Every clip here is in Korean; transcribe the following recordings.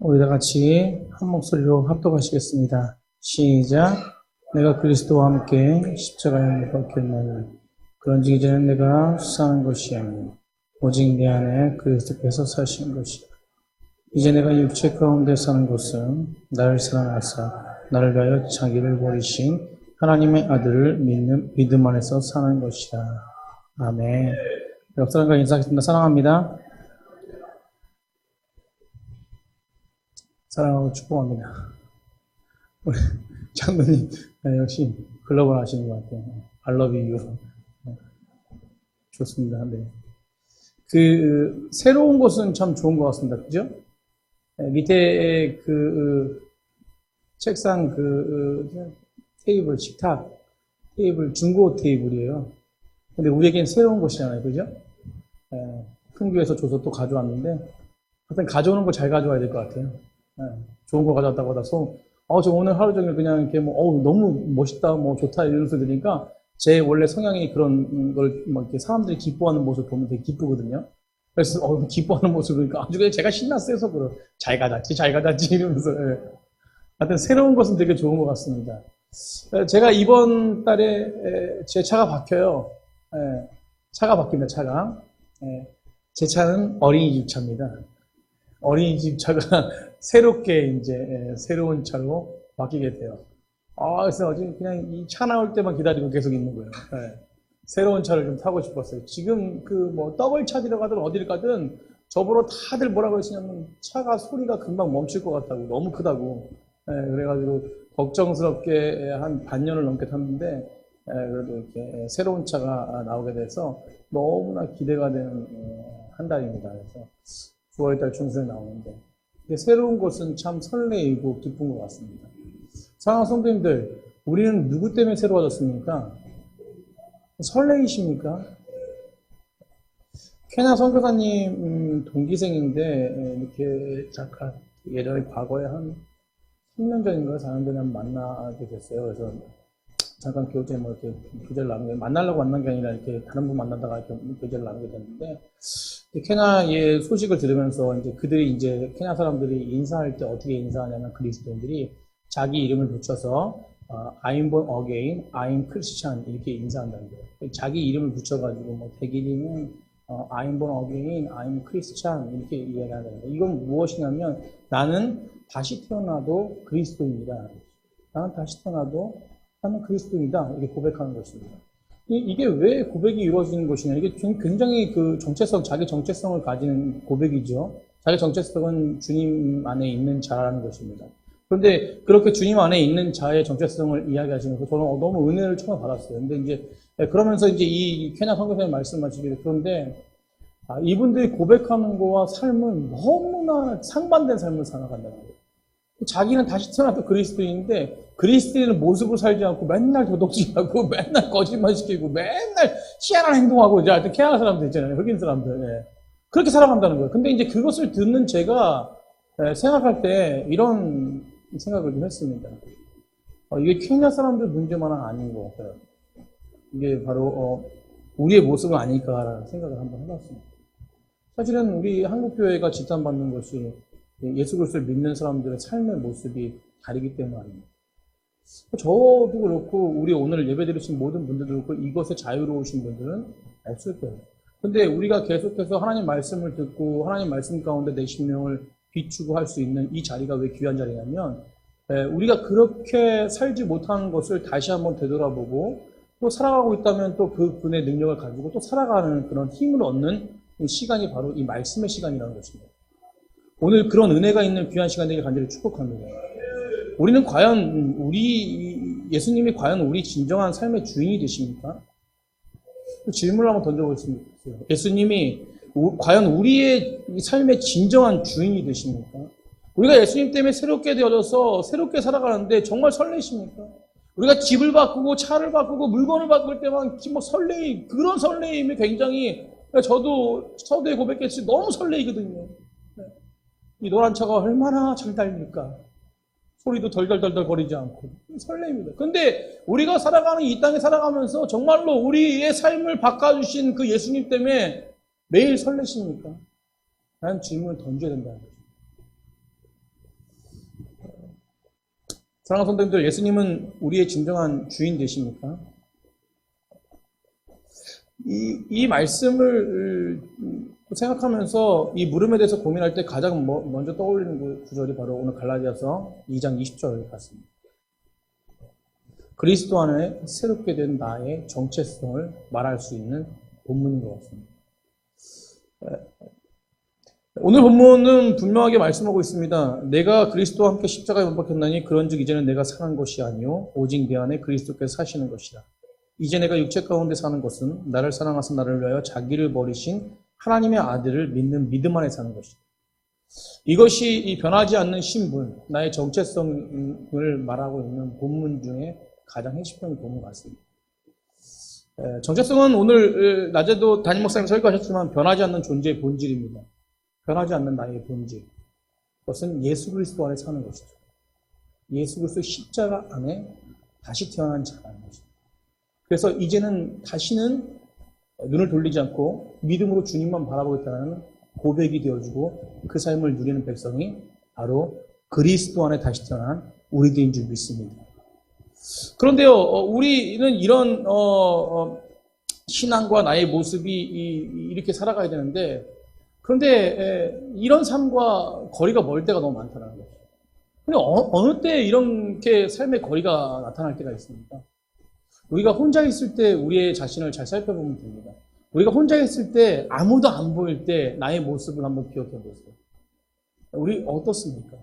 우리 다 같이 한 목소리로 합독하시겠습니다. 시작. 내가 그리스도와 함께 십자가에 못 박혔나니 그런즉 이제는 내가 사는 것이 아니요 오직 내 안에 그리스도께서 사시는 것이라. 이제 내가 육체 가운데 사는 것은 나를 사랑하사 나를 위하여 자기를 버리신 하나님의 아들을 믿음 안에서 사는 것이라. 아멘. 옆 사람과 인사하겠습니다. 사랑합니다. 사랑하고 축복합니다. 우리 장로님 역시 글로벌 하시는 것 같아요. I love you. 좋습니다. 네. 새로운 것은 참 좋은 것 같습니다. 그죠? 밑에 책상 테이블, 식탁 테이블, 중고 테이블이에요. 근데 우리에겐 새로운 것이잖아요. 그죠? 큰 교회에서 줘서 또 가져왔는데, 하여튼 가져오는 걸 잘 가져와야 될 것 같아요. 좋은 거 가져왔다고 하다 저 오늘 하루 종일 그냥 이렇게 너무 멋있다, 좋다 이러면서 들으니까 제 원래 성향이 그런 걸 이렇게 사람들이 기뻐하는 모습을 보면 되게 기쁘거든요. 그래서 기뻐하는 모습을 보니까 아주 그냥 제가 신났어요. 그래. 잘 가졌지 이러면서. 하여튼 새로운 것은 되게 좋은 것 같습니다. 제가 이번 달에 제 차가 바뀌어요. 차가 바뀝니다. 차가. 제 차는 어린이집 차입니다. 어린이집 차가 새롭게 이제 새로운 차로 바뀌게 돼요. 그래서 그냥 이 차 나올 때만 기다리고 계속 있는 거예요. 새로운 차를 좀 타고 싶었어요. 지금 더블 차 들어가든 어디를 가든 저보러 다들 뭐라고 했냐면 차가 소리가 금방 멈출 것 같다고, 너무 크다고. 그래가지고 걱정스럽게 한 반년을 넘게 탔는데 그래도 이렇게 새로운 차가 나오게 돼서 너무나 기대가 되는 한 달입니다. 그래서 9월달 중순에 나오는데 새로운 것은 참 설레이고 기쁜 것 같습니다. 사랑하는 성도님들, 우리는 누구 때문에 새로워졌습니까? 설레이십니까? 케냐 선교사님 동기생인데 이렇게 잠깐 예전에 과거에 한 10년 전인가 4년 전에 만나게 됐어요. 그래서 잠깐 교제 이렇게 교제를 나누게, 만나려고 만난 게 아니라 이렇게 다른 분 만나다가 이렇게 교제를 나누게 됐는데, 케냐의 소식을 들으면서 이제 그들이 이제 케냐 사람들이 인사할 때 어떻게 인사하냐면 그리스도인들이 자기 이름을 붙여서 I'm born again, I'm Christian 이렇게 인사한다는 거예요. 자기 이름을 붙여가지고 대기님은 I'm born again, I'm Christian 이렇게 이야기한다는 거예요. 이건 무엇이냐면 나는 다시 태어나도 그리스도인이다. 나는 다시 태어나도 나는 그리스도인이다. 이렇게 고백하는 것입니다. 이게 왜 고백이 이루어지는 것이냐. 이게 굉장히 자기 정체성을 가지는 고백이죠. 자기 정체성은 주님 안에 있는 자라는 것입니다. 그런데 그렇게 주님 안에 있는 자의 정체성을 이야기하시면서 저는 너무 은혜를 처음 받았어요. 근데 이제, 그러면서 이제 이 케냐 선교사님 말씀하시기를, 그런데, 이분들이 고백하는 거와 삶은 너무나 상반된 삶을 살아간다는 거예요. 자기는 다시 태어나도 그리스도인인데 그리스도인의 모습으로 살지 않고 맨날 도둑질하고 맨날 거짓말시키고 맨날 희한한 행동하고 이제 하여튼 케냐 사람들 있잖아요. 흑인 사람들. 그렇게 살아간다는 거예요. 근데 이제 그것을 듣는 제가 생각할 때 이런 생각을 좀 했습니다. 이게 케냐 사람들 문제만은 아닌 것 같아요. 이게 바로 우리의 모습은 아닐까라는 생각을 한번 해봤습니다. 사실은 우리 한국교회가 지탄받는 것이 예수 그리스도를 믿는 사람들의 삶의 모습이 다르기 때문 아닙니다. 저도 그렇고 우리 오늘 예배드리신 모든 분들도 그렇고 이것에 자유로우신 분들은 없을 거예요. 근데 우리가 계속해서 하나님 말씀을 듣고 하나님 말씀 가운데 내 심령을 비추고 할 수 있는 이 자리가 왜 귀한 자리냐면 우리가 그렇게 살지 못하는 것을 다시 한번 되돌아보고 또 살아가고 있다면 또 그분의 능력을 가지고 또 살아가는 그런 힘을 얻는 시간이 바로 이 말씀의 시간이라는 것입니다. 오늘 그런 은혜가 있는 귀한 시간 되길 간절히 축복합니다. 우리는 과연 예수님이 과연 우리 진정한 삶의 주인이 되십니까? 질문을 한번 던져보겠습니다. 예수님이 과연 우리의 삶의 진정한 주인이 되십니까? 우리가 예수님 때문에 새롭게 되어져서 새롭게 살아가는데 정말 설레십니까? 우리가 집을 바꾸고 차를 바꾸고 물건을 바꿀 때만 그런 설레임이 굉장히, 저도 서두에 고백했지 너무 설레이거든요. 이 노란 차가 얼마나 잘 달릴까? 소리도 덜덜덜덜 거리지 않고 설레입니다. 근데 우리가 살아가는 이 땅에 살아가면서 정말로 우리의 삶을 바꿔주신 그 예수님 때문에 매일 설레십니까? 라는 질문을 던져야 된다는 거죠. 사랑하는 성도님들, 예수님은 우리의 진정한 주인 되십니까? 이 말씀을 생각하면서 이 물음에 대해서 고민할 때 가장 먼저 떠올리는 구절이 바로 오늘 갈라디아서 2장 20절 같습니다. 그리스도 안에 새롭게 된 나의 정체성을 말할 수 있는 본문인 것 같습니다. 오늘 본문은 분명하게 말씀하고 있습니다. 내가 그리스도와 함께 십자가에 못 박혔나니 그런즉 이제는 내가 사는 것이 아니요 오직 내 안에 그리스도께서 사시는 것이라. 이제 내가 육체 가운데 사는 것은 나를 사랑하사 나를 위하여 자기를 버리신 하나님의 아들을 믿는 믿음 안에 사는 것이다. 이것이 이 변하지 않는 신분, 나의 정체성을 말하고 있는 본문 중에 가장 핵심적인 본문 같습니다. 정체성은 오늘 낮에도 담임 목사님 설교하셨지만 변하지 않는 존재의 본질입니다. 변하지 않는 나의 본질. 그것은 예수 그리스도 안에 사는 것이죠. 예수 그리스도 십자가 안에 다시 태어난 자라는 것입니다. 그래서 이제는 다시는 눈을 돌리지 않고 믿음으로 주님만 바라보겠다는 고백이 되어주고 그 삶을 누리는 백성이 바로 그리스도 안에 다시 태어난 우리들인 줄 믿습니다. 그런데요, 우리는 이런 신앙과 나의 모습이 이렇게 살아가야 되는데, 그런데 이런 삶과 거리가 멀 때가 너무 많다는 거죠. 근데 어느 때 이렇게 삶의 거리가 나타날 때가 있습니까? 우리가 혼자 있을 때 우리의 자신을 잘 살펴보면 됩니다. 우리가 혼자 있을 때 아무도 안 보일 때 나의 모습을 한번 기억해 보세요. 우리 어떻습니까?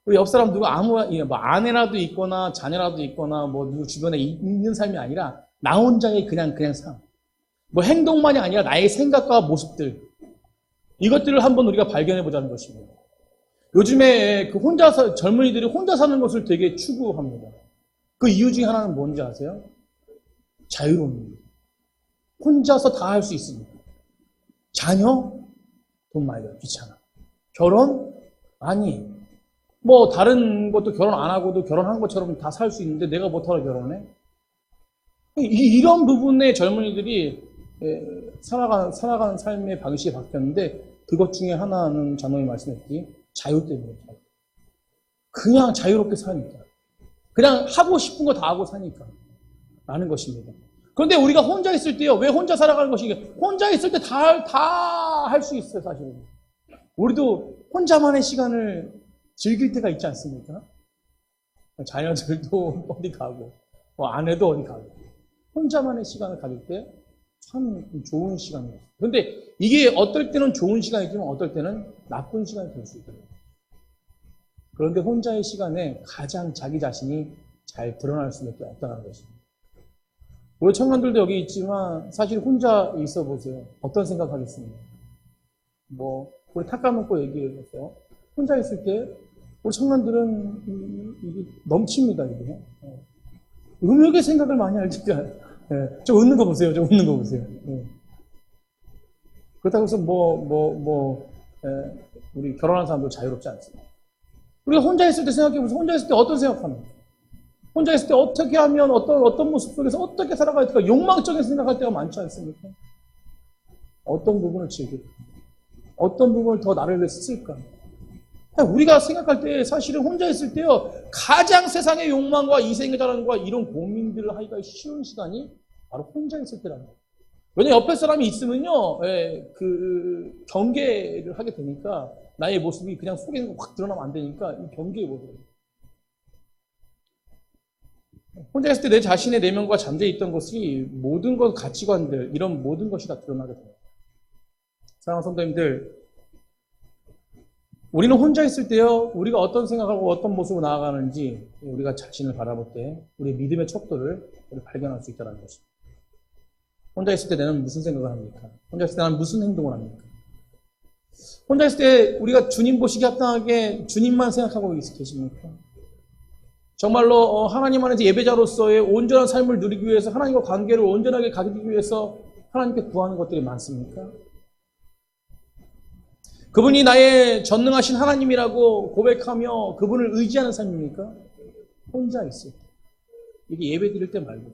우리 옆 사람 누가 뭐 아내라도 있거나 자녀라도 있거나 뭐 누구 주변에 있는 삶이 아니라 나 혼자의 그냥 삶. 뭐 행동만이 아니라 나의 생각과 모습들. 이것들을 한번 우리가 발견해 보자는 것입니다. 요즘에 젊은이들이 혼자 사는 것을 되게 추구합니다. 그 이유 중에 하나는 뭔지 아세요? 자유로움입니다. 혼자서 다 할 수 있습니다. 자녀? 돈 많이 들어. 귀찮아. 결혼? 아니. 뭐 다른 것도 결혼 안 하고도 결혼한 것처럼 다 살 수 있는데 내가 못하러 결혼해? 이런 부분에 젊은이들이 살아가는 삶의 방식이 바뀌었는데 그것 중에 하나는 장로님이 말씀했듯이 자유 때문이죠. 그냥 자유롭게 사니까. 그냥 하고 싶은 거 다 하고 사니까. 라는 것입니다. 그런데 우리가 혼자 있을 때요. 왜 혼자 살아가는 것이냐. 혼자 있을 때 다 할 수 있어요, 사실은. 우리도 혼자만의 시간을 즐길 때가 있지 않습니까? 자녀들도 어디 가고, 뭐 아내도 어디 가고. 혼자만의 시간을 가질 때 참 좋은 시간이에요. 그런데 이게 어떨 때는 좋은 시간이지만 어떨 때는 나쁜 시간이 될 수 있거든요. 그런데 혼자의 시간에 가장 자기 자신이 잘 드러날 수밖에 없다는 것입니다. 우리 청년들도 여기 있지만 사실 혼자 있어 보세요. 어떤 생각하겠습니까? 뭐 우리 탁 까먹고 얘기해서 혼자 있을 때 우리 청년들은 이게 넘칩니다. 이게. 음욕의 생각을 많이 할 때가 좀 웃는 거 보세요. 좀 웃는 거 보세요. 그렇다고 해서 우리 결혼한 사람도 자유롭지 않습니다. 우리가 혼자 있을 때 생각해보세요. 혼자 있을 때 어떤 생각합니까? 혼자 있을 때 어떻게 하면 어떤 모습 속에서 어떻게 살아가야 될까? 욕망적인 생각할 때가 많지 않습니까? 어떤 부분을 즐길까? 어떤 부분을 더 나를 위해 쓸까? 우리가 생각할 때 사실은 혼자 있을 때요, 가장 세상의 욕망과 이생의 자랑과 이런 고민들을 하기가 쉬운 시간이 바로 혼자 있을 때라는 거예요. 왜냐면 옆에 사람이 있으면요, 그 경계를 하게 되니까 나의 모습이 그냥 속에 있는 거 확 드러나면 안 되니까 이 경계에 보세요. 혼자 있을 때 내 자신의 내면과 잠재해 있던 것이 모든 것, 가치관들, 이런 모든 것이 다 드러나게 됩니다. 사랑하는 성도님들, 우리는 혼자 있을 때요, 우리가 어떤 생각하고 어떤 모습으로 나아가는지 우리가 자신을 바라볼 때 우리의 믿음의 척도를 발견할 수 있다는 것입니다. 혼자 있을 때 나는 무슨 생각을 합니까? 혼자 있을 때 나는 무슨 행동을 합니까? 혼자 있을 때 우리가 주님 보시기 합당하게 주님만 생각하고 계십니까? 정말로 하나님 안에서 예배자로서의 온전한 삶을 누리기 위해서 하나님과 관계를 온전하게 가지기 위해서 하나님께 구하는 것들이 많습니까? 그분이 나의 전능하신 하나님이라고 고백하며 그분을 의지하는 삶입니까? 혼자 있을 때. 이게 예배 드릴 때 말고.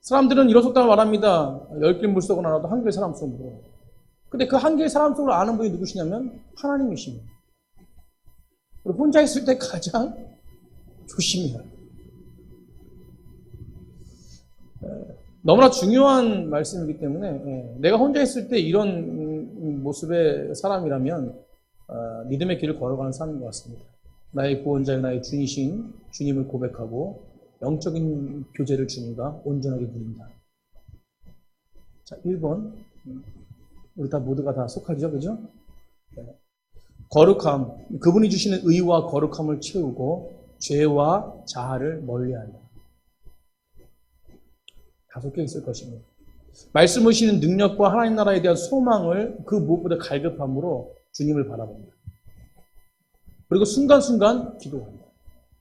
사람들은 이런 속담을 말합니다. 10길 물속은 알아도 한 길 사람 속으로. 근데 그 한 길 사람 속으로 아는 분이 누구시냐면 하나님이십니다. 그리고 혼자 있을 때 가장 조심해야 해요. 너무나 중요한 말씀이기 때문에 내가 혼자 있을 때 이런 모습의 사람이라면 믿음의 길을 걸어가는 사람인 것 같습니다. 나의 구원자여 나의 주이신 주님을 고백하고 영적인 교제를 주님과 온전하게 누린다. 자, 1번. 우리 다 모두가 다 속하죠, 그죠? 거룩함. 그분이 주시는 의와 거룩함을 채우고 죄와 자아를 멀리한다. 다 섞여 있을 것입니다. 말씀을 주시는 능력과 하나님 나라에 대한 소망을 그 무엇보다 갈급함으로 주님을 바라봅니다. 그리고 순간순간 기도합니다.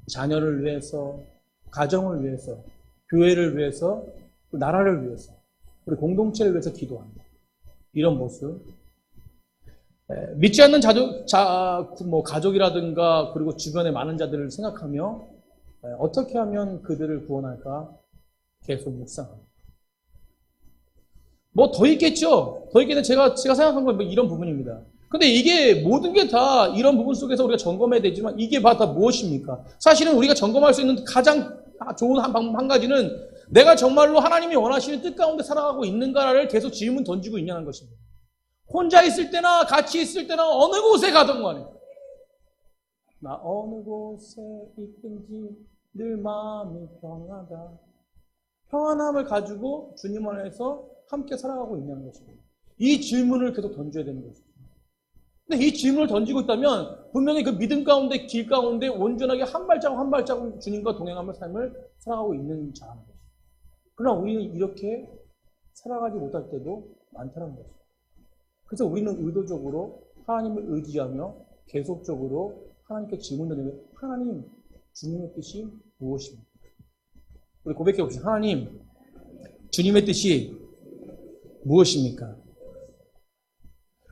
자녀를 위해서, 가정을 위해서, 교회를 위해서, 나라를 위해서, 그리고 공동체를 위해서 기도합니다. 이런 모습. 믿지 않는 가족이라든가 그리고 주변의 많은 자들을 생각하며 어떻게 하면 그들을 구원할까 계속 묵상합니다. 뭐 더 있겠죠. 더 있겠는데 제가 생각한 건 이런 부분입니다. 근데 이게 모든 게 다 이런 부분 속에서 우리가 점검해야 되지만 이게 다 무엇입니까? 사실은 우리가 점검할 수 있는 가장 좋은 방법 한 가지는 내가 정말로 하나님이 원하시는 뜻 가운데 살아가고 있는가를 계속 질문 던지고 있냐는 것입니다. 혼자 있을 때나 같이 있을 때나 어느 곳에 가든 간에 나 어느 곳에 있든지 늘 마음이 평안하다. 평안함을 가지고 주님 안에서 함께 살아가고 있냐는 것입니다. 이 질문을 계속 던져야 되는 것입니다. 근데 이 질문을 던지고 있다면 분명히 그 믿음 가운데 길 가운데 온전하게 한 발자국 한 발자국 주님과 동행하며 삶을 살아가고 있는 자라는 것입니다. 그러나 우리는 이렇게 살아가지 못할 때도 많다는 것입니다. 그래서 우리는 의도적으로 하나님을 의지하며 계속적으로 하나님께 질문 던지면 하나님, 주님의 뜻이 무엇입니까? 우리 고백해 봅시다. 하나님, 주님의 뜻이 무엇입니까?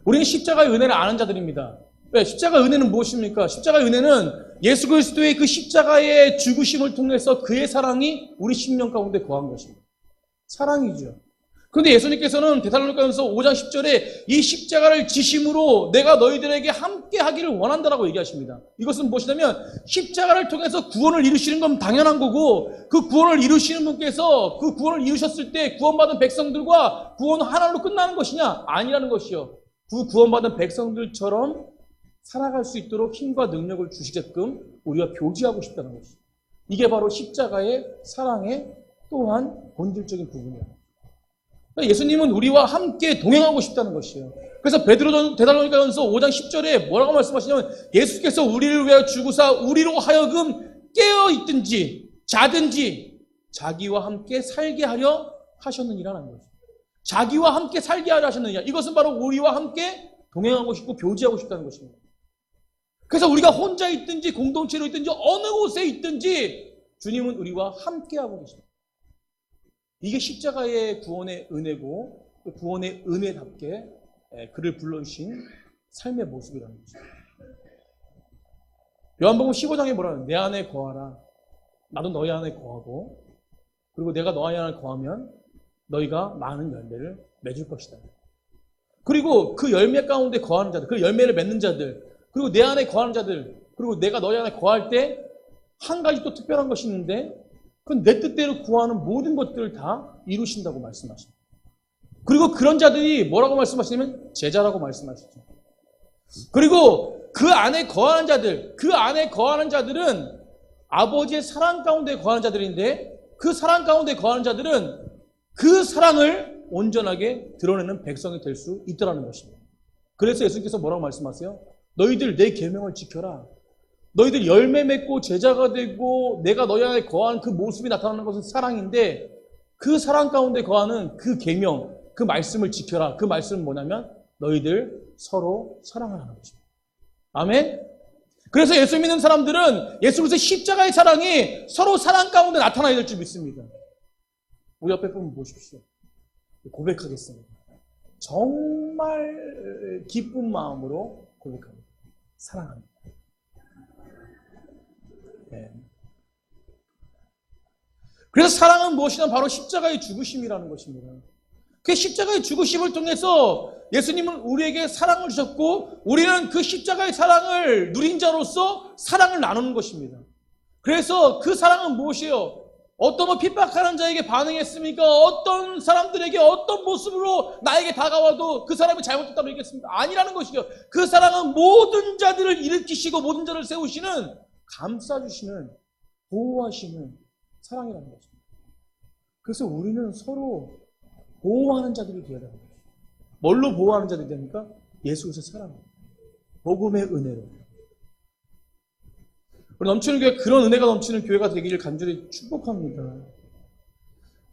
우리는 십자가의 은혜를 아는 자들입니다. 왜? 십자가의 은혜는 무엇입니까? 십자가의 은혜는 예수 그리스도의 그 십자가의 죽으심을 통해서 그의 사랑이 우리 심령 가운데 거한 것입니다. 사랑이죠. 그런데 예수님께서는 데살로니가전서 5장 10절에 이 십자가를 지심으로 내가 너희들에게 함께 하기를 원한다라고 얘기하십니다. 이것은 무엇이냐면 십자가를 통해서 구원을 이루시는 건 당연한 거고 그 구원을 이루시는 분께서 그 구원을 이루셨을 때 구원받은 백성들과 구원 하나로 끝나는 것이냐? 아니라는 것이요. 그 구원받은 백성들처럼 살아갈 수 있도록 힘과 능력을 주시게끔 우리가 교제하고 싶다는 것이죠. 이게 바로 십자가의 사랑의 또한 본질적인 부분이에요. 예수님은 우리와 함께 동행하고 싶다는 것이에요. 그래서 데살로니가전서 5장 10절에 뭐라고 말씀하시냐면 예수께서 우리를 위하여 죽으사 우리로 하여금 깨어있든지 자든지 자기와 함께 살게 하려 하셨느니라는 거죠. 자기와 함께 살게 하려 하셨느냐. 이것은 바로 우리와 함께 동행하고 싶고 교제하고 싶다는 것입니다. 그래서 우리가 혼자 있든지 공동체로 있든지 어느 곳에 있든지 주님은 우리와 함께하고 계십니다. 이게 십자가의 구원의 은혜고 구원의 은혜답게 그를 불러주신 삶의 모습이라는 거죠. 요한복음 15장에 뭐라는 내 안에 거하라. 나도 너희 안에 거하고 그리고 내가 너희 안에 거하면 너희가 많은 열매를 맺을 것이다. 그리고 그 열매 가운데 거하는 자들, 그 열매를 맺는 자들, 그리고 내 안에 거하는 자들, 그리고 내가 너희 안에 거할 때 한 가지 또 특별한 것이 있는데 그건 내 뜻대로 구하는 모든 것들을 다 이루신다고 말씀하십니다. 그리고 그런 자들이 뭐라고 말씀하시냐면 제자라고 말씀하시죠. 그리고 그 안에 거하는 자들, 그 안에 거하는 자들은 아버지의 사랑 가운데 거하는 자들인데 그 사랑 가운데 거하는 자들은 그 사랑을 온전하게 드러내는 백성이 될 수 있더라는 것입니다. 그래서 예수님께서 뭐라고 말씀하세요? 너희들 내 계명을 지켜라. 너희들 열매 맺고 제자가 되고 내가 너희 안에 거하는 그 모습이 나타나는 것은 사랑인데 그 사랑 가운데 거하는 그 계명, 그 말씀을 지켜라. 그 말씀은 뭐냐면 너희들 서로 사랑을 하는 것입니다. 아멘? 그래서 예수 믿는 사람들은 예수 그리스도의 십자가의 사랑이 서로 사랑 가운데 나타나야 될 줄 믿습니다. 우리 옆에 분을 보십시오. 고백하겠습니다. 정말 기쁜 마음으로 고백합니다. 사랑합니다. 네. 그래서 사랑은 무엇이냐? 바로 십자가의 죽으심이라는 것입니다. 그 십자가의 죽으심을 통해서 예수님은 우리에게 사랑을 주셨고 우리는 그 십자가의 사랑을 누린 자로서 사랑을 나누는 것입니다. 그래서 그 사랑은 무엇이에요? 어떤 핍박하는 자에게 반응했습니까? 어떤 사람들에게 어떤 모습으로 나에게 다가와도 그 사람이 잘못했다고 얘기했습니까? 아니라는 것이죠. 그 사랑은 모든 자들을 일으키시고 모든 자를 세우시는, 감싸주시는, 보호하시는 사랑이라는 것입니다. 그래서 우리는 서로 보호하는 자들이 되어야 됩니다. 뭘로 보호하는 자들이 됩니까? 예수 그리스도의 사랑, 복음의 은혜로. 우리 넘치는 교회, 그런 은혜가 넘치는 교회가 되기를 간절히 축복합니다.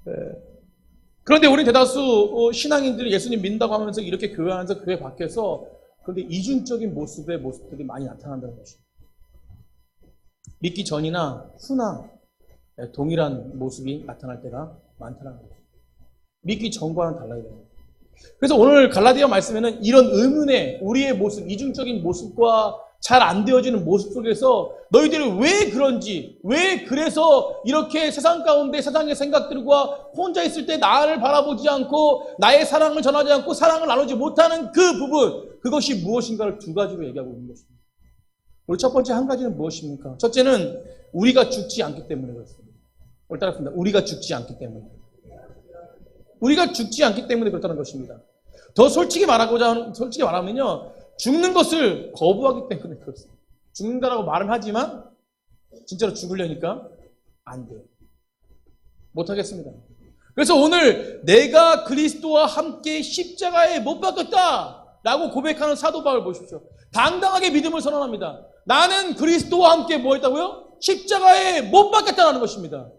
네. 그런데 우리 대다수 신앙인들이 예수님 믿는다고 하면서 이렇게 교회 안에서 교회 밖에서 그런데 이중적인 모습들이 많이 나타난다는 것입니다. 믿기 전이나 후나 동일한 모습이 나타날 때가 많다는 거죠. 믿기 전과는 달라야 됩니다. 그래서 오늘 갈라디아 말씀에는 이런 의문의 우리의 모습, 이중적인 모습과 잘 안 되어지는 모습 속에서 너희들이 왜 그런지, 왜 그래서 이렇게 세상 가운데 세상의 생각들과 혼자 있을 때 나를 바라보지 않고 나의 사랑을 전하지 않고 사랑을 나누지 못하는 그 부분, 그것이 무엇인가를 두 가지로 얘기하고 있는 것입니다. 우리 첫 번째 한 가지는 무엇입니까? 첫째는 우리가 죽지 않기 때문에 그렇습니다. 오늘 따랐습니다. 우리가 죽지 않기 때문에. 우리가 죽지 않기 때문에 그렇다는 것입니다. 더 솔직히 말하면요. 죽는 것을 거부하기 때문에 그렇습니다. 죽는다라고 말은 하지만 진짜로 죽으려니까 안 돼요. 못하겠습니다. 그래서 오늘 내가 그리스도와 함께 십자가에 못 박혔다라고 고백하는 사도 바울 보십시오. 당당하게 믿음을 선언합니다. 나는 그리스도와 함께 뭐 했다고요? 십자가에 못 박혔다는 것입니다.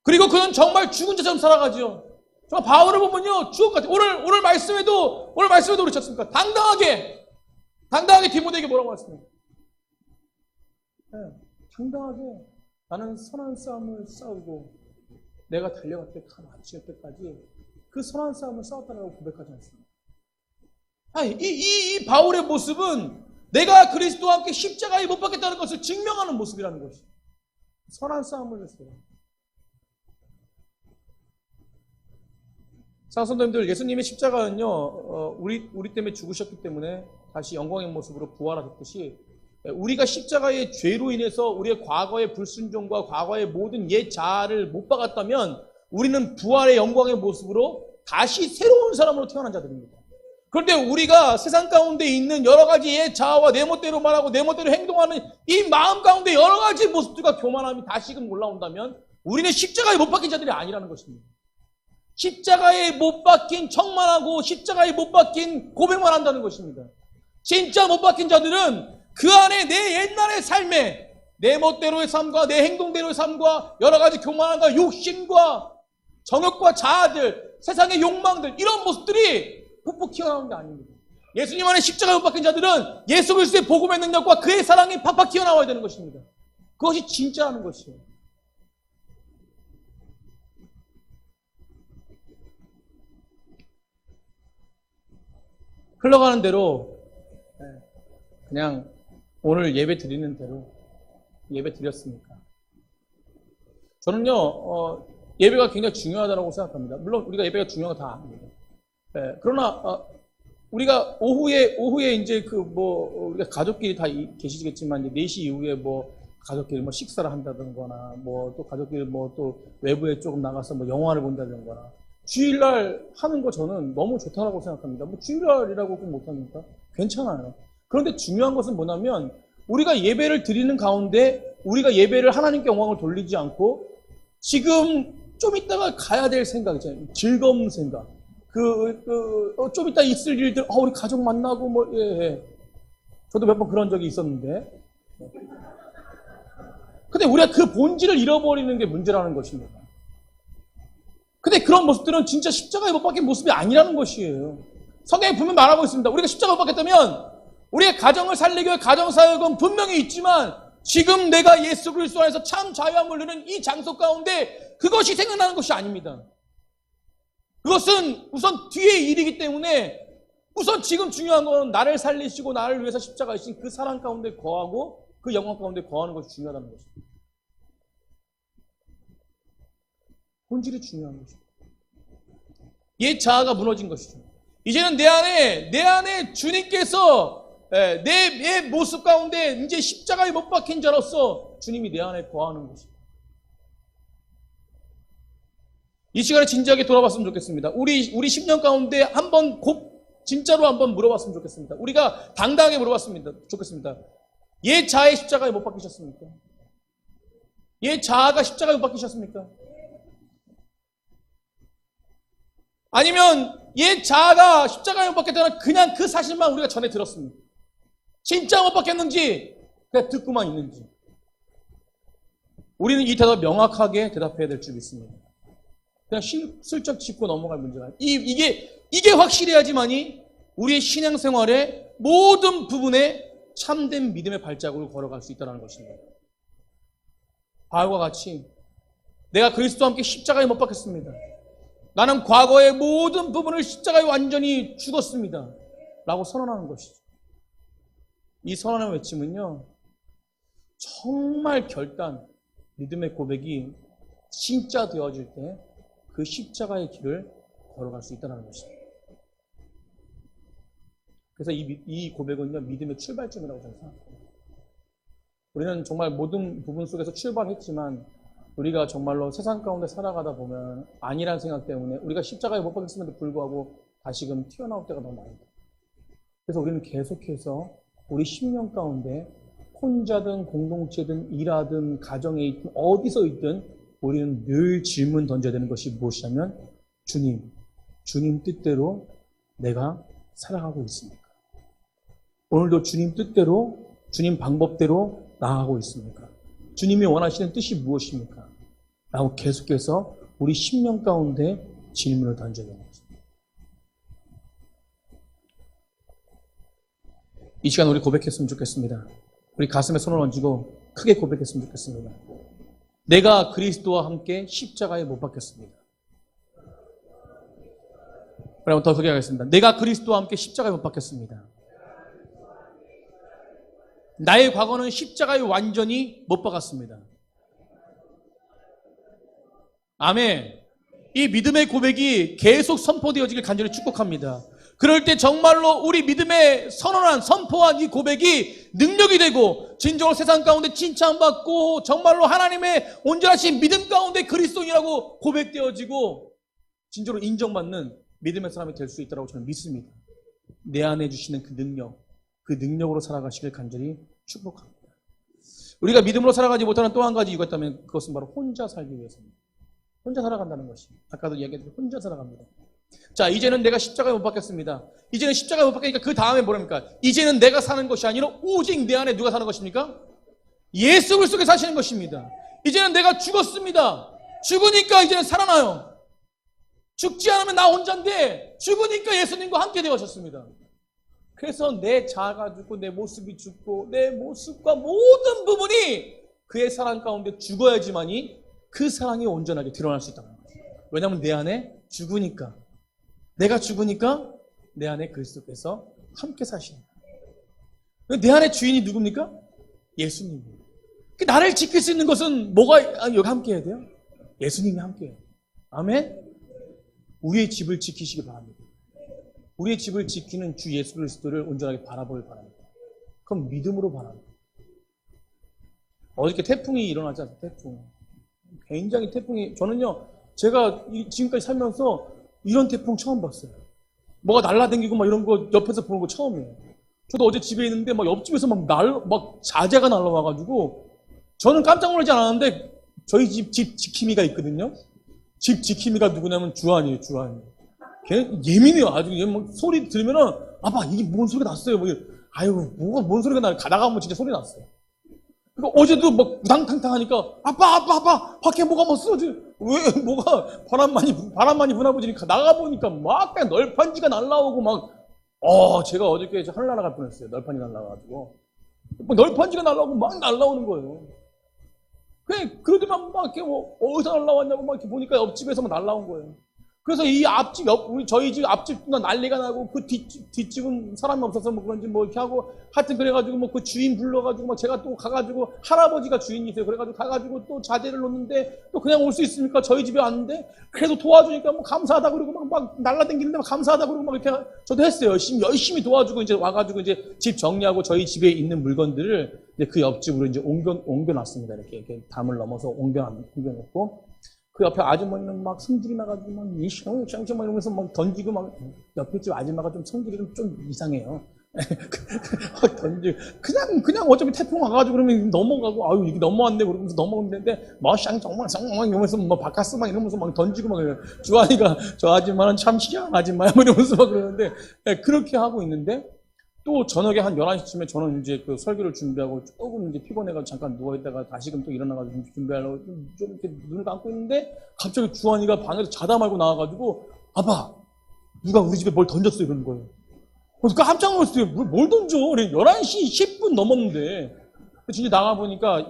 그리고 그는 정말 죽은 자처럼 살아가죠. 저 바울을 보면요, 죽은 것 같아요. 오늘 말씀에도 그렇지 않습니까? 당당하게 디모데에게 뭐라고 했습니까? 네, 당당하게 나는 선한 싸움을 싸우고 내가 달려갈 때 간 아치할 때까지 그 선한 싸움을 싸웠다라고 고백하지 않습니까? 아니, 이 바울의 모습은 내가 그리스도와 함께 십자가에 못 박혔다는 것을 증명하는 모습이라는 것이. 선한 싸움을 했어요. 사랑성도님들, 예수님의 십자가는요, 우리 때문에 죽으셨기 때문에 다시 영광의 모습으로 부활하셨듯이 우리가 십자가의 죄로 인해서 우리의 과거의 불순종과 과거의 모든 옛 자아를 못 박았다면 우리는 부활의 영광의 모습으로 다시 새로운 사람으로 태어난 자들입니다. 그런데 우리가 세상 가운데 있는 여러 가지 옛 자아와 내 멋대로 말하고 내 멋대로 행동하는 이 마음 가운데 여러 가지 모습들과 교만함이 다시금 올라온다면 우리는 십자가에 못 박힌 자들이 아니라는 것입니다. 십자가에 못 박힌 척만 하고 십자가에 못 박힌 고백만 한다는 것입니다. 진짜 못 박힌 자들은 그 안에 내 옛날의 삶에 내 멋대로의 삶과 내 행동대로의 삶과 여러 가지 교만함과 욕심과 정욕과 자아들, 세상의 욕망들, 이런 모습들이 푹푹 튀어나오는 게 아닙니다. 예수님 안에 십자가에 못 박힌 자들은 예수 그리스도의 복음의 능력과 그의 사랑이 팍팍 튀어나와야 되는 것입니다. 그것이 진짜라는 것이에요. 흘러가는 대로 그냥 오늘 예배 드리는 대로 예배 드렸으니까. 저는요, 예배가 굉장히 중요하다고 생각합니다. 물론 우리가 예배가 중요한 거 다 압니다. 그러나 우리가 오후에 이제 우리가 가족끼리 다 계시겠지만 이제 4시 이후에 가족끼리 식사를 한다든가 또 가족끼리 또 외부에 조금 나가서 영화를 본다든가 주일날 하는 거 저는 너무 좋다고 생각합니다. 주일날이라고 꼭 못합니까? 괜찮아요. 그런데 중요한 것은 뭐냐면 우리가 예배를 드리는 가운데 우리가 예배를 하나님께 영광을 돌리지 않고 지금 좀 이따가 가야 될 생각 있잖아요. 즐거운 생각. 좀 이따 있을 일들, 우리 가족 만나고 예. 저도 몇 번 그런 적이 있었는데. 근데 우리가 그 본질을 잃어버리는 게 문제라는 것입니다. 근데 그런 모습들은 진짜 십자가에 못 박힌 모습이 아니라는 것이에요. 성경에 분명히 말하고 있습니다. 우리가 십자가에 못 박혔다면 우리의 가정을 살리기 위해 가정사역은 분명히 있지만 지금 내가 예수 그리스도 안에서 참 자유함을 누리는 이 장소 가운데 그것이 생각나는 것이 아닙니다. 그것은 우선 뒤의 일이기 때문에 우선 지금 중요한 건 나를 살리시고 나를 위해서 십자가이신 그 사랑 가운데 거하고 그 영광 가운데 거하는 것이 중요하다는 것입니다. 본질이 중요한 거죠. 옛 자아가 무너진 것이죠. 이제는 내 안에 주님께서 내 모습 가운데 이제 십자가에 못 박힌 자로서 주님이 내 안에 거하는 것입니다. 이 시간에 진지하게 돌아봤으면 좋겠습니다. 우리 10년 가운데 한번 진짜로 한번 물어봤으면 좋겠습니다. 우리가 당당하게 물어봤으면 좋겠습니다. 옛 자아의 십자가에 못 박히셨습니까? 옛 자아가 십자가에 못 박히셨습니까? 아니면 옛 자아가 십자가에 못 박혔다는 그냥 그 사실만 우리가 전에 들었습니다. 진짜 못 박혔는지 그냥 듣고만 있는지. 우리는 이 대답 명확하게 대답해야 될 줄 믿습니다. 그냥 슬쩍 짚고 넘어갈 문제가 아니에요. 이게 확실해야지만이 우리의 신앙생활의 모든 부분에 참된 믿음의 발자국을 걸어갈 수 있다는 것입니다. 바울과 같이 내가 그리스도와 함께 십자가에 못 박혔습니다. 나는 과거의 모든 부분을 십자가에 완전히 죽었습니다. 라고 선언하는 것이죠. 이 선언의 외침은요, 정말 결단, 믿음의 고백이 진짜 되어질 때 그 십자가의 길을 걸어갈 수 있다는 것입니다. 그래서 이 고백은요, 믿음의 출발점이라고 저는 생각합니다. 우리는 정말 모든 부분 속에서 출발했지만 우리가 정말로 세상 가운데 살아가다 보면 아니란 생각 때문에 우리가 십자가에 못 박혔음에도 불구하고 다시금 튀어나올 때가 너무 많습니다. 그래서 우리는 계속해서 우리 10년 가운데 혼자든 공동체든 일하든 가정에 있든 어디서 있든 우리는 늘 질문 던져야 되는 것이 무엇이냐면 주님 뜻대로 내가 살아가고 있습니까? 오늘도 주님 뜻대로 주님 방법대로 나아가고 있습니까? 주님이 원하시는 뜻이 무엇입니까? 라고 계속해서 우리 10년 가운데 질문을 던져야 되는 것입니다. 이 시간 우리 고백했으면 좋겠습니다. 우리 가슴에 손을 얹고 크게 고백했으면 좋겠습니다. 내가 그리스도와 함께 십자가에 못 박혔습니다. 그럼 더 소개하겠습니다. 내가 그리스도와 함께 십자가에 못 박혔습니다. 나의 과거는 십자가에 완전히 못 박았습니다. 아멘. 이 믿음의 고백이 계속 선포되어지길 간절히 축복합니다. 그럴 때 정말로 우리 믿음의 선포한 이 고백이 능력이 되고 진정으로 세상 가운데 칭찬받고 정말로 하나님의 온전하신 믿음 가운데 그리스도인이라고 고백되어지고 진정으로 인정받는 믿음의 사람이 될 수 있다고 저는 믿습니다. 내 안에 주시는 그 능력으로 살아가시길 간절히 축복합니다. 우리가 믿음으로 살아가지 못하는 또 한 가지 이유가 있다면 그것은 바로 혼자 살기 위해서입니다. 혼자 살아간다는 것입니다. 아까도 이야기했듯이 혼자 살아갑니다. 자, 이제는 내가 십자가에 못 박혔습니다. 이제는 십자가에 못 박히니까 그 다음에 뭐랍니까? 이제는 내가 사는 것이 아니라 오직 내 안에 누가 사는 것입니까? 예수 그리스도께 사시는 것입니다. 이제는 내가 죽었습니다. 죽으니까 이제는 살아나요. 죽지 않으면 나 혼자인데 죽으니까 예수님과 함께 되어졌습니다. 그래서 내 자아가 죽고 내 모습이 죽고 내 모습과 모든 부분이 그의 사랑 가운데 죽어야지만이 그 사랑이 온전하게 드러날 수 있다는 거예요. 왜냐하면 내 안에 죽으니까, 내가 죽으니까 내 안에 그리스도께서 함께 사시는 거예요. 내 안에 주인이 누굽니까? 예수님이에요. 나를 지킬 수 있는 것은 뭐가 여기 함께 해야 돼요? 예수님이 함께 해요. 아멘? 우리의 집을 지키시기 바랍니다. 우리의 집을 지키는 주 예수 그리스도를 온전하게 바라보길 바랍니다. 그럼 믿음으로 바랍니다. 어저께 태풍이 일어나지 않습니까? 태풍. 굉장히 태풍이, 저는요, 제가 지금까지 살면서 이런 태풍 처음 봤어요. 뭐가 날라다니고 막 이런 거 옆에서 보는 거 처음이에요. 저도 어제 집에 있는데 막 옆집에서 막 자재가 날라와가지고 저는 깜짝 놀라지 않았는데 저희 집 지킴이가 있거든요. 집 지킴이가 누구냐면 주한이에요, 주한. 걔는 예민해요. 아주 막 소리 들으면은 아빠 이게 뭔 소리가 났어요. 뭐, 아유 뭐가 뭔 소리가 나. 가다가 보면 진짜 소리 났어요. 그러니까 어제도 막 우당탕탕 하니까 아빠 밖에 뭐가 뭐 쓰러지. 왜 뭐가 바람 많이 부나 보지. 나가 보니까 막 그냥 널판지가 날라오고 막 제가 어저께 하늘 날아갈 뻔했어요. 널판이 날라가지고 막 널판지가 날라오고 막 날라오는 거예요. 그러더만 막 이렇게 뭐 어디서 날라왔냐고 막 이렇게 보니까 옆집에서 막 날라온 거예요. 그래서 이 앞집, 우리 저희 집 앞집도 난리가 나고, 그 뒷집은 사람이 없어서 뭐 그런지 뭐 이렇게 하고, 하여튼 그래가지고 뭐 그 주인 불러가지고 뭐 제가 또 가가지고, 할아버지가 주인이세요. 그래가지고 가가지고 또 자재를 놓는데, 또 그냥 올 수 있습니까? 저희 집에 왔는데, 그래도 도와주니까 뭐 감사하다 그러고 막 날라다니는데 막 감사하다 그러고 막 이렇게 저도 했어요. 열심히 도와주고 이제 와가지고 이제 집 정리하고 저희 집에 있는 물건들을 이제 그 옆집으로 이제 옮겨놨습니다. 이렇게 담을 넘어서 옮겨놓고, 그 옆에 아주머니는 막 성질이 나가지고 막 이시영 막 이러면서 막 던지고 막 옆에 집 아줌마가 좀 성질이 좀 이상해요. 던지 그냥 어차피 태풍 와가지고 그러면 넘어가고 아유 이게 넘어왔네 그러면서 넘어오는데 머샹 정말 이러면서 뭐 바카스 막 이러면서 막 던지고 막 이래요. 주한이가 저 아줌마는 참 희한한 아줌마야 뭐 이러면서 막 그러는데 그렇게 하고 있는데 또 저녁에 한 11시쯤에 저는 이제 그 설교를 준비하고 조금 이제 피곤해가지고 잠깐 누워있다가 다시금 또 일어나가지고 준비하려고 좀 이렇게 눈을 감고 있는데 갑자기 주한이가 방에서 자다 말고 나와가지고 아빠, 누가 우리 집에 뭘 던졌어 이러는 거예요. 그래서 깜짝 놀랐어요. 뭘 던져? 11시 10분 넘었는데. 진짜 나가보니까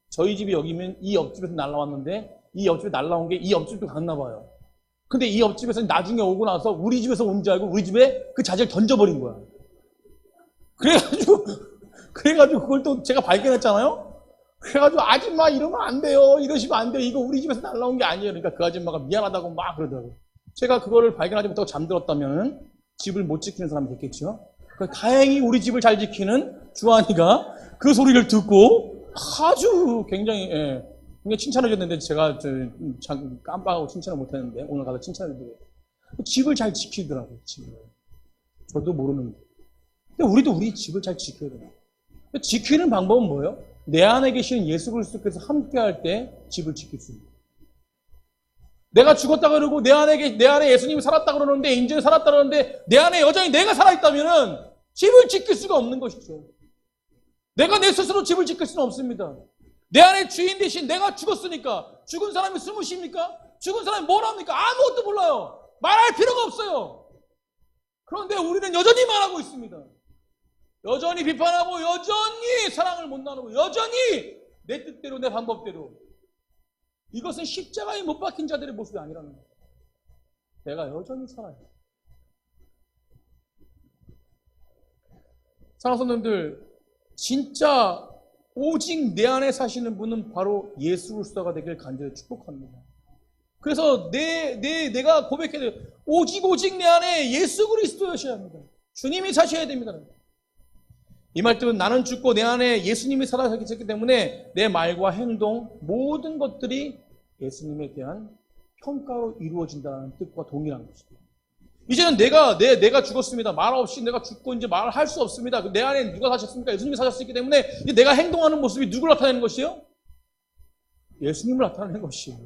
저희 집이 여기면 이 옆집에서 날라왔는데 이 옆집에 날라온 게 이 옆집도 갔나 봐요. 근데 이 옆집에서 나중에 오고 나서 우리 집에서 온 줄 알고 우리 집에 그 자재를 던져버린 거야. 그래가지고 그걸 또 제가 발견했잖아요? 그래가지고 아줌마 이러면 안 돼요. 이러시면 안 돼요. 이거 우리 집에서 날라온 게 아니에요. 그러니까 그 아줌마가 미안하다고 막 그러더라고요. 제가 그거를 발견하지 못하고 잠들었다면 집을 못 지키는 사람이 됐겠죠. 다행히 우리 집을 잘 지키는 주한이가 그 소리를 듣고 아주 굉장히 굉장히 칭찬해 줬는데 제가 깜빡하고 칭찬을 못했는데 오늘 가서 칭찬을 드려요. 집을 잘 지키더라고요. 집을. 저도 모르는데. 근데 우리도 우리 집을 잘 지켜야 돼요. 지키는 방법은 뭐예요? 내 안에 계신 예수 그리스도께서 함께할 때 집을 지킬 수 있어요. 내가 죽었다 그러고 내 안에 예수님이 살았다 그러는데 인제는 살았다 그러는데 내 안에 여전히 내가 살아있다면은 집을 지킬 수가 없는 것이죠. 내가 내 스스로 집을 지킬 수는 없습니다. 내 안에 주인 대신 내가 죽었으니까 죽은 사람이 숨으십니까? 죽은 사람이 뭘 합니까? 아무것도 몰라요. 말할 필요가 없어요. 그런데 우리는 여전히 말하고 있습니다. 여전히 비판하고 여전히 사랑을 못 나누고 여전히 내 뜻대로 내 방법대로. 이것은 십자가에 못 박힌 자들의 모습이 아니라는 거예요. 내가 여전히 살아요. 사랑하는 성도님들, 진짜 오직 내 안에 사시는 분은 바로 예수 그리스도가 되길 간절히 축복합니다. 그래서 내가 고백해야 돼요. 오직 내 안에 예수 그리스도여셔야 합니다. 주님이 사셔야 됩니다. 이 말씀은 나는 죽고 내 안에 예수님이 살아계셨기 때문에 내 말과 행동 모든 것들이 예수님에 대한 평가로 이루어진다는 뜻과 동일한 것입니다. 이제는 내가 죽었습니다. 말 없이 내가 죽고 이제 말을 할 수 없습니다. 내 안에 누가 사셨습니까? 예수님이 사셨기 때문에 이제 내가 행동하는 모습이 누구를 나타내는 것이요? 예수님을 나타내는 것이에요.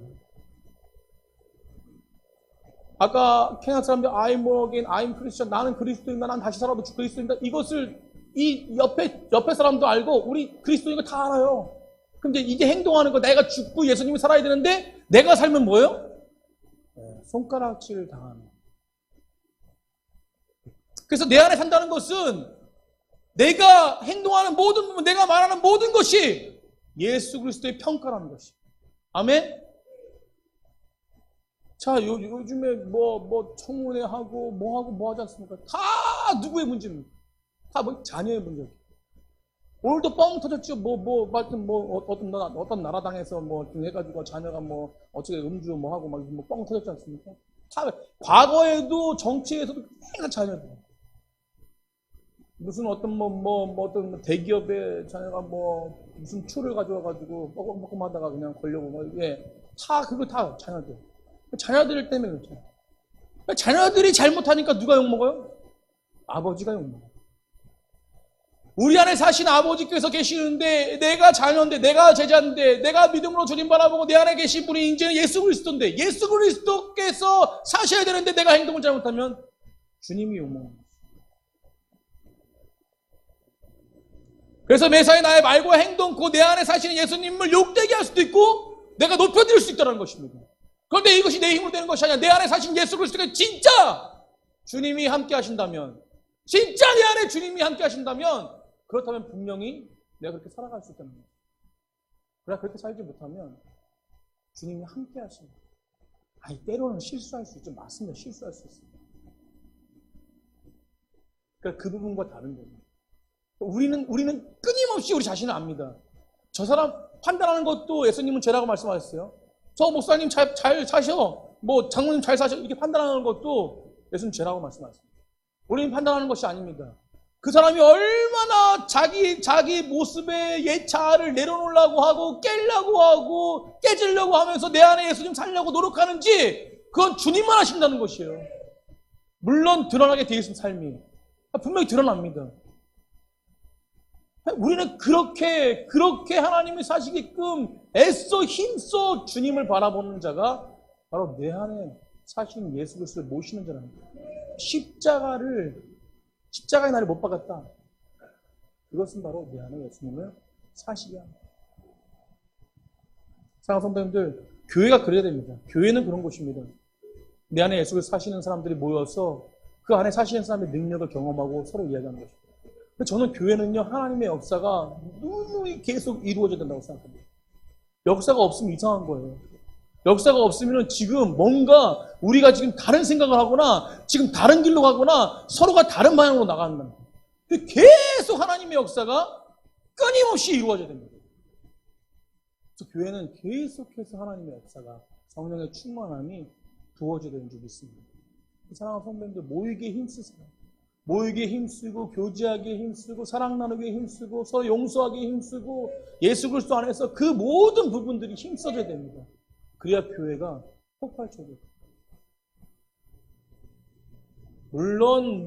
아까 캐나다 사람들 I'm born again, I'm Christian, 나는 그리스도인다, 난 다시 살아도 그리스도인다. 이것을 이 옆에 사람도 알고 우리 그리스도인 거 다 알아요. 근데 이제 행동하는 거 내가 죽고 예수님이 살아야 되는데 내가 살면 뭐예요? 손가락질 당하는. 그래서 내 안에 산다는 것은 내가 행동하는 모든 부분, 내가 말하는 모든 것이 예수 그리스도의 평가라는 것이. 아멘? 자, 요즘에 청문회 하고 뭐 하지 않습니까? 다 누구의 문제입니까? 다 자녀의 문제죠. 오늘도 뻥 터졌죠. 어떤 나라당에서 좀 해가지고 자녀가 어떻게 음주 하고 뻥 터졌지 않습니까? 다, 과거에도 정치에서도 항상 자녀들. 무슨 어떤 대기업의 자녀가 무슨 추를 가져와가지고 뻐끔뻐끔 하다가 그냥 걸려고 그거 다 자녀들. 자녀들 때문에 그렇죠. 자녀들이 잘못하니까 누가 욕먹어요? 아버지가 욕먹어요. 우리 안에 사신 아버지께서 계시는데 내가 자녀인데 내가 제자인데 내가 믿음으로 주님 바라보고 내 안에 계신 분이 이제는 예수 그리스도인데 예수 그리스도께서 사셔야 되는데 내가 행동을 잘못하면 주님이 욕먹는 거예요. 그래서 매사에 나의 말과 행동 그 내 안에 사시는 예수님을 욕되게 할 수도 있고 내가 높여드릴 수 있다는 것입니다. 그런데 이것이 내 힘으로 되는 것이 아니라 내 안에 사신 예수 그리스도가 진짜 주님이 함께 하신다면 진짜 내 안에 주님이 함께 하신다면 그렇다면 분명히 내가 그렇게 살아갈 수 있다는 거예요. 그러나 그렇게 살지 못하면 주님이 함께 하십니다. 아니, 때로는 실수할 수 있죠. 맞습니다. 실수할 수 있습니다. 그러니까 그 부분과 다른 거예요. 우리는 끊임없이 우리 자신을 압니다. 저 사람 판단하는 것도 예수님은 죄라고 말씀하셨어요. 저 목사님 잘 사셔. 뭐 장모님 잘 사셔. 이렇게 판단하는 것도 예수님 죄라고 말씀하셨습니다. 우리는 판단하는 것이 아닙니다. 그 사람이 얼마나 자기 모습의 옛 자아를 내려놓으려고 하고 깨려고 하고 깨지려고 하면서 내 안에 예수님 살려고 노력하는지 그건 주님만 하신다는 것이에요. 물론 드러나게 되어 있는 삶이 분명히 드러납니다. 우리는 그렇게 하나님이 사시게끔 애써 힘써 주님을 바라보는 자가 바로 내 안에 사시는 예수 그리스도를 모시는 자랍니다. 십자가의 나를 못 박았다. 그것은 바로 내 안에 예수님을 사시게 합니다. 사랑하는 성도님들, 교회가 그래야 됩니다. 교회는 그런 곳입니다. 내 안에 예수 그리스도 사시는 사람들이 모여서 그 안에 사시는 사람의 능력을 경험하고 서로 이야기하는 것입니다. 저는 교회는요, 하나님의 역사가 누누이 계속 이루어져야 된다고 생각합니다. 역사가 없으면 이상한 거예요. 역사가 없으면 지금 뭔가 우리가 지금 다른 생각을 하거나 지금 다른 길로 가거나 서로가 다른 방향으로 나간다. 계속 하나님의 역사가 끊임없이 이루어져야 됩니다. 그래서 교회는 계속해서 하나님의 역사가 성령의 충만함이 부어져야 되는 줄 믿습니다. 사랑하는 성도님들, 모이기에 힘쓰세요. 모이기에 힘쓰고 교제하기에 힘쓰고 사랑 나누기에 힘쓰고 서로 용서하기에 힘쓰고 예수 그리스도 안에서 그 모든 부분들이 힘써져야 됩니다. 그래야 교회가 폭발적이에요. 물론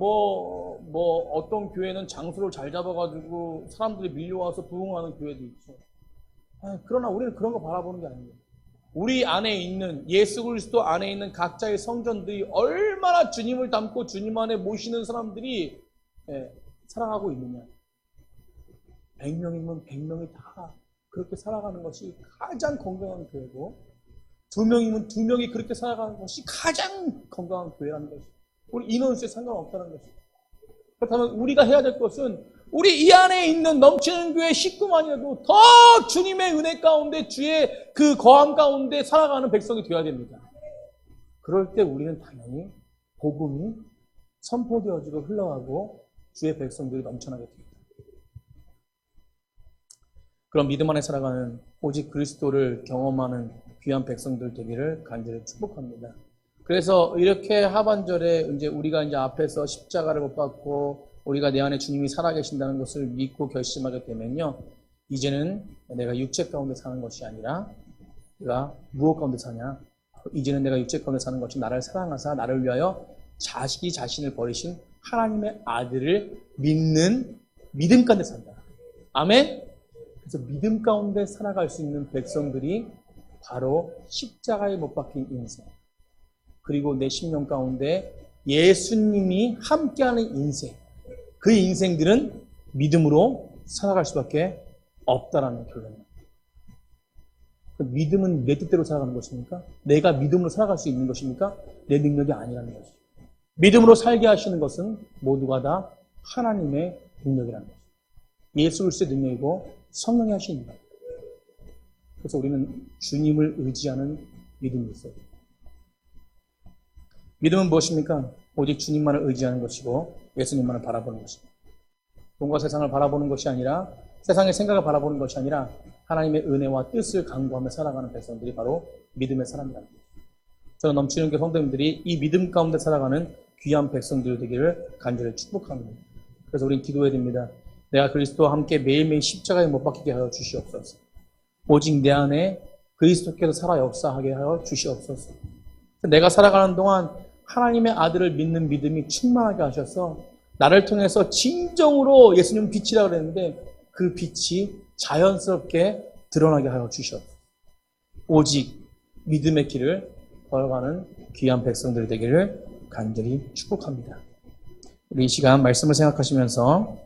어떤 교회는 장소를 잘 잡아가지고 사람들이 밀려와서 부흥하는 교회도 있죠. 그러나 우리는 그런 거 바라보는 게 아니에요. 우리 안에 있는 예수 그리스도 안에 있는 각자의 성전들이 얼마나 주님을 닮고 주님 안에 모시는 사람들이 살아가고 있느냐. 100명이면 100명이 다 그렇게 살아가는 것이 가장 건강한 교회고 2명이면 2명이 그렇게 살아가는 것이 가장 건강한 교회라는 것이 우리 인원수에 상관없다는 것이. 그렇다면 우리가 해야 될 것은 우리 이 안에 있는 넘치는 교회 식구만이라도 더 주님의 은혜 가운데 주의 그 거함 가운데 살아가는 백성이 되어야 됩니다. 그럴 때 우리는 당연히 복음이 선포되어지고 흘러가고 주의 백성들이 넘쳐나게 됩니다. 그런 믿음 안에 살아가는 오직 그리스도를 경험하는 귀한 백성들 되기를 간절히 축복합니다. 그래서 이렇게 하반절에 이제 우리가 이제 앞에서 십자가를 못 받고 우리가 내 안에 주님이 살아계신다는 것을 믿고 결심하게 되면요, 이제는 내가 육체 가운데 사는 것이 아니라 내가 무엇 가운데 사냐? 이제는 내가 육체 가운데 사는 것이 나를 사랑하사 나를 위하여 자신을 버리신 하나님의 아들을 믿는 믿음 가운데 산다. 아멘? 그래서 믿음 가운데 살아갈 수 있는 백성들이 바로 십자가에 못 박힌 인생, 그리고 내 심령 가운데 예수님이 함께하는 인생, 그 인생들은 믿음으로 살아갈 수밖에 없다라는 결론입니다. 믿음은 내 뜻대로 살아가는 것입니까? 내가 믿음으로 살아갈 수 있는 것입니까? 내 능력이 아니라는 것입니다. 믿음으로 살게 하시는 것은 모두가 다 하나님의 능력이라는 것입니다. 예수 그리스도의 능력이고 성령이 하시는 것. 그래서 우리는 주님을 의지하는 믿음이 있어요. 믿음은 무엇입니까? 오직 주님만을 의지하는 것이고 예수님만을 바라보는 것입니다. 돈과 세상을 바라보는 것이 아니라 세상의 생각을 바라보는 것이 아니라 하나님의 은혜와 뜻을 강구하며 살아가는 백성들이 바로 믿음의 사람이라는 것입니다. 저는 넘치는 교회 성도님들이 이 믿음 가운데 살아가는 귀한 백성들 되기를 간절히 축복합니다. 그래서 우리는 기도해야 됩니다. 내가 그리스도와 함께 매일매일 십자가에 못 박히게 하여 주시옵소서. 오직 내 안에 그리스도께서 살아 역사하게 하여 주시옵소서. 내가 살아가는 동안 하나님의 아들을 믿는 믿음이 충만하게 하셔서 나를 통해서 진정으로 예수님 빛이라고 그랬는데 그 빛이 자연스럽게 드러나게 하여 주시옵소서. 오직 믿음의 길을 걸어가는 귀한 백성들이 되기를 간절히 축복합니다. 우리 이 시간 말씀을 생각하시면서